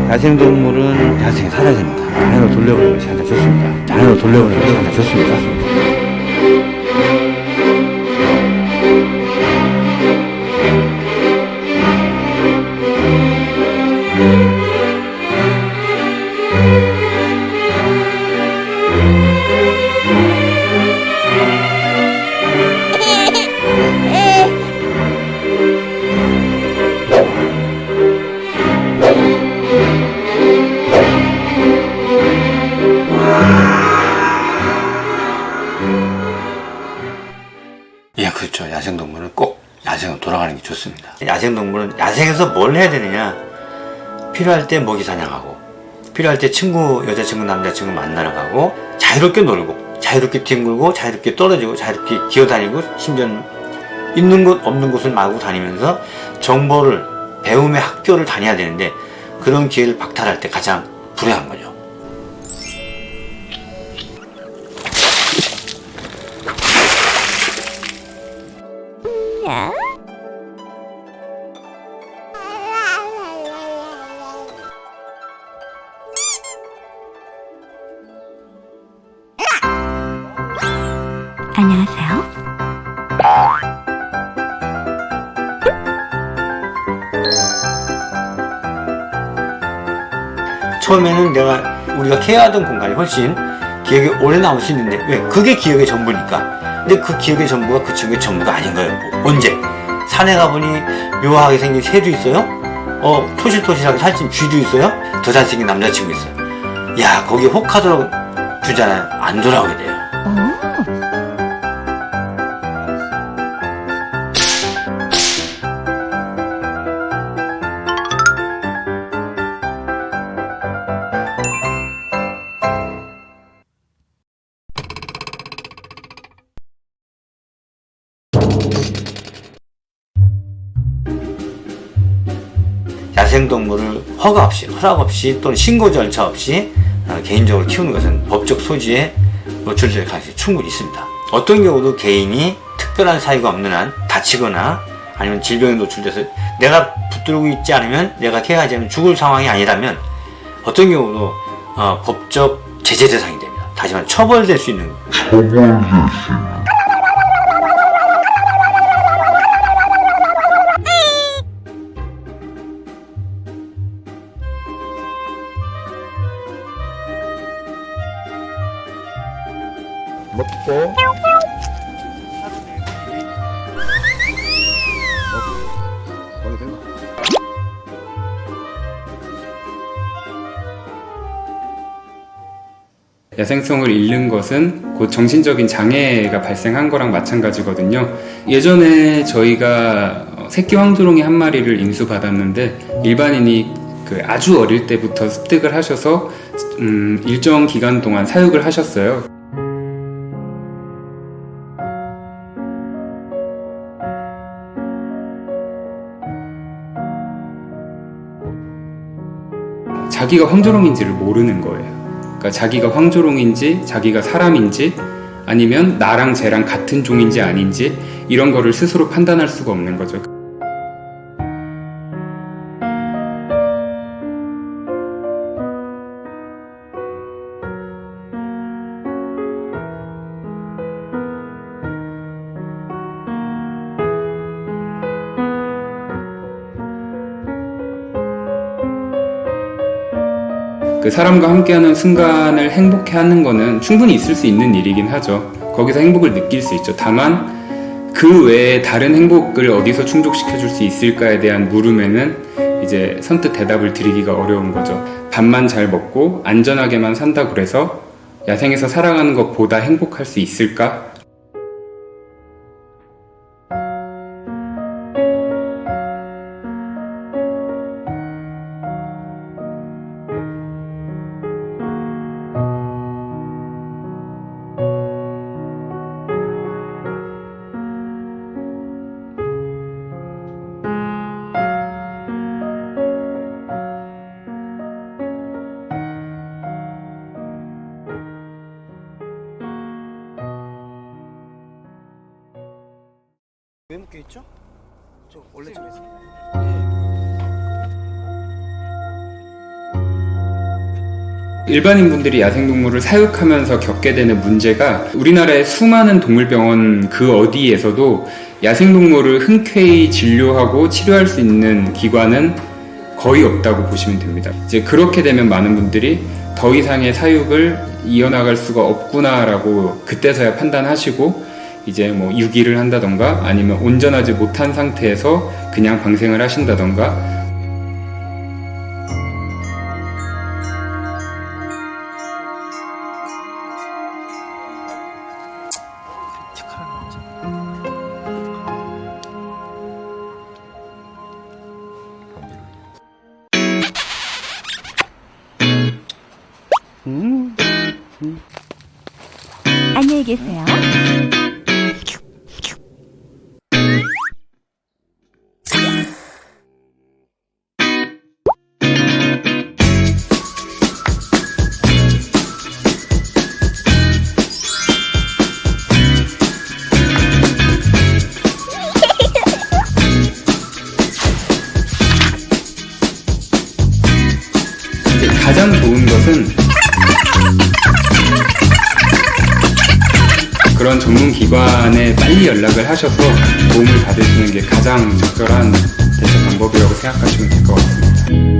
야생동물은 야생에 살아야 됩니다. 자연으로 돌려보내는 것이 가장 좋습니다. 자연으로 돌려보내는 것이 가장 좋습니다. 예, 그렇죠. 야생동물은 꼭 야생으로 돌아가는 게 좋습니다. 야생동물은 야생에서 뭘 해야 되느냐, 필요할 때 먹이 사냥하고, 필요할 때 친구, 여자친구, 남자친구 만나러 가고, 자유롭게 놀고, 자유롭게 뒹굴고, 자유롭게 떨어지고, 자유롭게 기어다니고, 심지어는 있는 곳 없는 곳을 마구 다니면서 정보를, 배움의 학교를 다녀야 되는데, 그런 기회를 박탈할 때 가장 불행한 거죠. 안녕하세요. 처음에는 우리가 케어하던 공간이 훨씬 기억에 오래 남을 수 있는데, 왜? 그게 기억의 전부니까. 근데 그 기억의 전부가 그 친구의 전부가 아닌 거예요. 뭐, 언제? 산에 가보니 묘하게 생긴 새도 있어요? 토실토실하게 살찐 쥐도 있어요? 더 잘생긴 남자친구 있어요. 야, 거기 혹하도록 두잖아요. 안 돌아오게 돼요. 야생동물을 허락 없이 또는 신고 절차 없이 개인적으로 키우는 것은 법적 소지에 노출될 가능성이 충분히 있습니다. 어떤 경우도 개인이 특별한 사유가 없는 한 다치거나 아니면 질병에 노출돼서 내가 붙들고 있지 않으면, 내가 케어하지 않으면 죽을 상황이 아니라면 어떤 경우도 법적 제재 대상이 됩니다. 다시 말해 처벌될 수 있는 먹고 야생성을 잃는 것은 곧 정신적인 장애가 발생한 거랑 마찬가지거든요. 예전에 저희가 새끼 황조롱이 한 마리를 인수받았는데, 일반인이 아주 어릴 때부터 습득을 하셔서 일정 기간 동안 사육을 하셨어요. 자기가 황조롱인지를 모르는 거예요. 그러니까 자기가 황조롱인지, 자기가 사람인지, 아니면 나랑 쟤랑 같은 종인지 아닌지, 이런 거를 스스로 판단할 수가 없는 거죠. 그 사람과 함께하는 순간을 행복해하는 거는 충분히 있을 수 있는 일이긴 하죠. 거기서 행복을 느낄 수 있죠. 다만 그 외에 다른 행복을 어디서 충족시켜줄 수 있을까에 대한 물음에는 이제 선뜻 대답을 드리기가 어려운 거죠. 밥만 잘 먹고 안전하게만 산다고 그래서 야생에서 살아가는 것보다 행복할 수 있을까? 왜 묶여있죠? 저 원래 저랬어요. 예. 일반인 분들이 야생동물을 사육하면서 겪게 되는 문제가 우리나라의 수많은 동물병원 그 어디에서도 야생동물을 흔쾌히 진료하고 치료할 수 있는 기관은 거의 없다고 보시면 됩니다. 이제 그렇게 되면 많은 분들이 더 이상의 사육을 이어나갈 수가 없구나라고 그때서야 판단하시고 이제 뭐 유기를 한다던가 아니면 온전하지 못한 상태에서 그냥 방생을 하신다던가 안녕히 계세요. 가장 좋은 것은 그런 전문 기관에 빨리 연락을 하셔서 도움을 받으시는 게 가장 적절한 대처 방법이라고 생각하시면 될 것 같습니다.